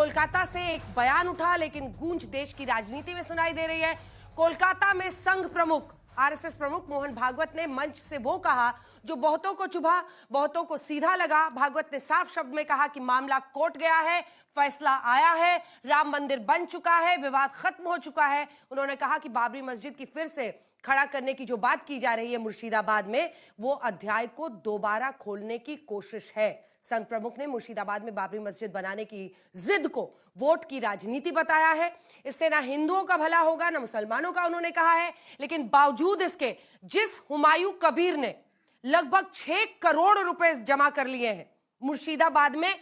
कोलकाता से एक बयान उठा, लेकिन गूंज देश की राजनीति में सुनाई दे रही है। कोलकाता में संघ प्रमुख आरएसएस प्रमुख मोहन भागवत ने मंच से वो कहा जो बहुतों को चुभा, बहुतों को सीधा लगा। भागवत ने साफ शब्द में कहा कि मामला कोर्ट गया है, फैसला आया है, राम मंदिर बन चुका है, विवाद खत्म हो चुका है। उन्होंने कहा कि बाबरी मस्जिद की फिर से खड़ा करने की जो बात की जा रही है मुर्शिदाबाद में, वो अध्याय को दोबारा खोलने की कोशिश है। संघ प्रमुख ने मुर्शिदाबाद में बाबरी मस्जिद बनाने की जिद को वोट की राजनीति बताया है। इससे ना हिंदुओं का भला होगा ना मुसलमानों का, उन्होंने कहा है। लेकिन बावजूद इसके जिस हुमायूं कबीर ने लगभग 6 करोड़ रुपए जमा कर लिए हैं मुर्शिदाबाद में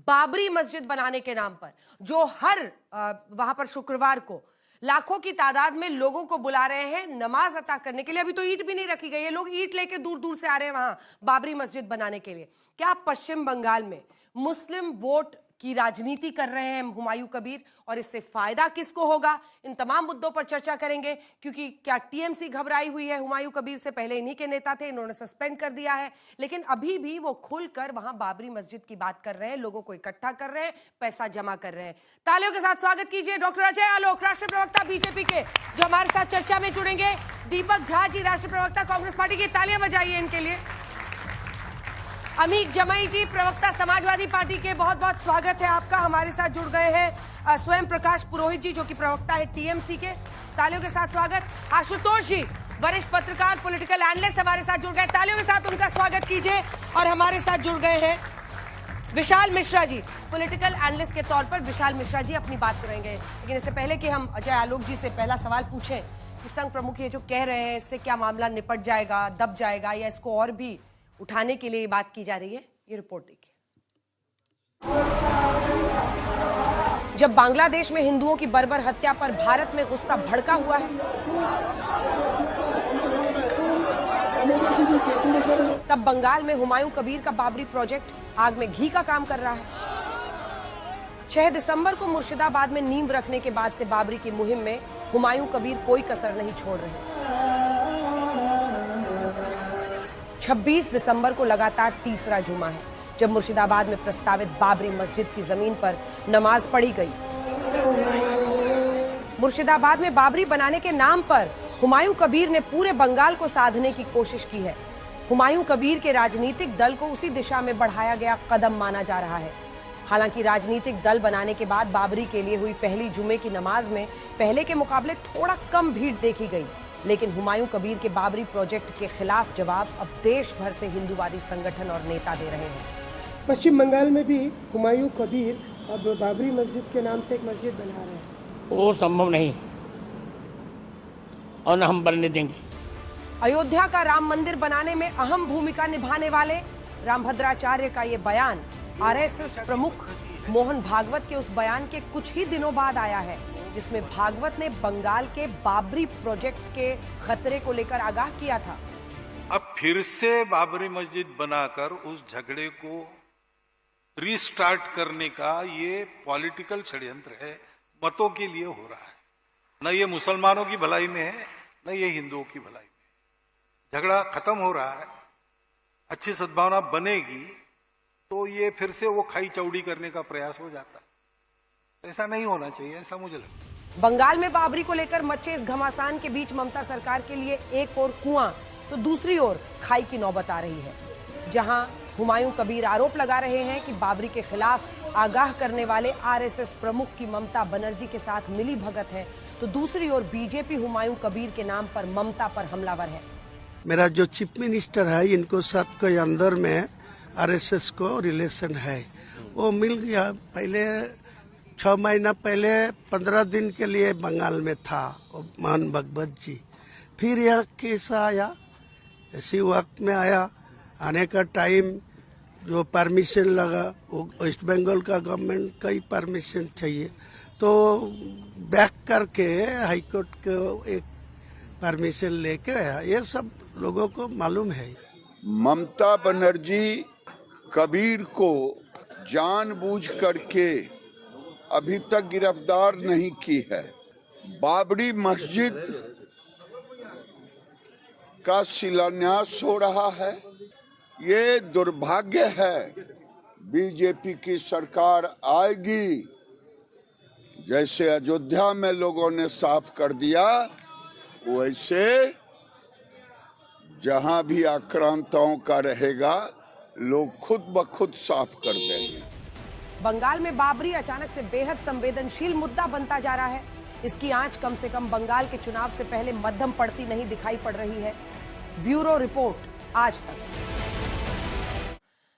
बाबरी मस्जिद बनाने के नाम पर, जो हर वहां पर शुक्रवार को लाखों की तादाद में लोगों को बुला रहे हैं नमाज अता करने के लिए। अभी तो ईंट भी नहीं रखी गई है, लोग ईंट लेके दूर दूर से आ रहे हैं वहां बाबरी मस्जिद बनाने के लिए। क्या पश्चिम बंगाल में मुस्लिम वोट की राजनीति कर रहे हैं हुमायूं कबीर, और इससे फायदा किसको होगा? इन तमाम मुद्दों पर चर्चा करेंगे। क्योंकि क्या टीएमसी घबराई हुई है हुमायूं कबीर से? पहले इन्हीं के नेता थे, इन्होंने सस्पेंड कर दिया है, लेकिन अभी भी वो खुलकर वहां बाबरी मस्जिद की बात कर रहे हैं, लोगों को इकट्ठा कर रहे हैं, पैसा जमा कर रहे हैं। तालियों के साथ स्वागत कीजिए डॉक्टर अजय आलोक, राष्ट्रीय प्रवक्ता बीजेपी के, जो हमारे साथ चर्चा में जुड़ेंगे। दीपक झा जी, राष्ट्रीय प्रवक्ता कांग्रेस पार्टी की, तालियां बजाइए इनके लिए। अमीक जमई जी, प्रवक्ता समाजवादी पार्टी के, बहुत बहुत स्वागत है आपका। हमारे साथ जुड़ गए हैं स्वयं प्रकाश पुरोहित जी, जो कि प्रवक्ता है टीएमसी के, तालियों के साथ स्वागत। आशुतोष जी, वरिष्ठ पत्रकार, पॉलिटिकल एनालिस्ट, हमारे साथ जुड़ गए, तालियों के साथ उनका स्वागत कीजिए। और हमारे साथ जुड़ गए हैं विशाल मिश्रा जी, पॉलिटिकल एनालिस्ट के तौर पर विशाल मिश्रा जी अपनी बात करेंगे। लेकिन इससे पहले कि हम अजय आलोक जी से पहला सवाल पूछें कि संघ प्रमुख ये जो कह रहे हैं, इससे क्या मामला निपट जाएगा, दब जाएगा, या इसको और भी उठाने के लिए बात की जा रही है, ये रिपोर्ट देखिए। जब बांग्लादेश में हिंदुओं की बर्बर हत्या पर भारत में गुस्सा भड़का हुआ है, तब बंगाल में हुमायूं कबीर का बाबरी प्रोजेक्ट आग में घी का काम कर रहा है। 6 दिसंबर को मुर्शिदाबाद में नींव रखने के बाद से बाबरी की मुहिम में हुमायूं कबीर कोई कसर नहीं छोड़ रहे। 26 दिसंबर को लगातार तीसरा जुमा है जब मुर्शिदाबाद में प्रस्तावित बाबरी मस्जिद की जमीन पर नमाज पढ़ी गई। मुर्शिदाबाद में बाबरी बनाने के नाम पर हुमायूं कबीर ने पूरे बंगाल को साधने की कोशिश की है। हुमायूं कबीर के राजनीतिक दल को उसी दिशा में बढ़ाया गया कदम माना जा रहा है। हालांकि राजनीतिक दल बनाने के बाद बाबरी के लिए हुई पहली जुमे की नमाज में पहले के मुकाबले थोड़ा कम भीड़ देखी गई, लेकिन हुमायूं कबीर के बाबरी प्रोजेक्ट के खिलाफ जवाब अब देश भर से हिंदूवादी संगठन और नेता दे रहे हैं। पश्चिम बंगाल में भी हुमायूं कबीर अब बाबरी मस्जिद के नाम से एक मस्जिद बना रहे हैं। वो संभव नहीं और न हम बनने देंगे। अयोध्या का राम मंदिर बनाने में अहम भूमिका निभाने वाले रामभद्राचार्य का ये बयान आरएसएस प्रमुख मोहन भागवत के उस बयान के कुछ ही दिनों बाद आया है, जिसमें भागवत ने बंगाल के बाबरी प्रोजेक्ट के खतरे को लेकर आगाह किया था। अब फिर से बाबरी मस्जिद बनाकर उस झगड़े को रीस्टार्ट करने का ये पॉलिटिकल षड्यंत्र है, मतों के लिए हो रहा है। न ये मुसलमानों की भलाई में है, न ये हिंदुओं की भलाई में। झगड़ा खत्म हो रहा है, अच्छी सद्भावना बनेगी तो ये फिर से वो खाई चौड़ी करने का प्रयास हो जाता है। ऐसा नहीं होना चाहिए, ऐसा मुझे लगता है। बंगाल में बाबरी को लेकर मचे इस घमासान के बीच ममता सरकार के लिए एक और कुआं तो दूसरी ओर खाई की नौबत आ रही है। जहां हुमायूं कबीर आरोप लगा रहे हैं कि बाबरी के खिलाफ आगाह करने वाले आरएसएस प्रमुख की ममता बनर्जी के साथ मिली भगत है, तो दूसरी ओर बीजेपी हुमायूं कबीर के नाम पर ममता पर हमलावर है। मेरा जो चीफ मिनिस्टर है, इनको साथ के अंदर में आरएसएस को रिलेशन है, वो मिल गया। पहले 6 महीना पहले 15 दिन के लिए बंगाल में था मोहन भागवत जी, फिर यहाँ केस आया, इसी वक्त में आया। आने का टाइम जो परमिशन लगा वो वेस्ट बंगाल का गवर्नमेंट का ही परमिशन चाहिए, तो बैक करके हाईकोर्ट को एक परमिशन लेके आया। ये सब लोगों को मालूम है। ममता बनर्जी कबीर को जानबूझ करके अभी तक गिरफ्तार नहीं की है। बाबरी मस्जिद का शिलान्यास हो रहा है। ये दुर्भाग्य है, बीजेपी की सरकार आएगी जैसे अयोध्या में लोगों ने साफ कर दिया, वैसे जहां भी आक्रांताओं का रहेगा लोग खुद ब खुद साफ कर देंगे। बंगाल में बाबरी अचानक से बेहद संवेदनशील मुद्दा बनता जा रहा है। इसकी आंच कम से कम बंगाल के चुनाव से पहले मध्यम पड़ती नहीं दिखाई पड़ रही है। ब्यूरो रिपोर्ट आज तक।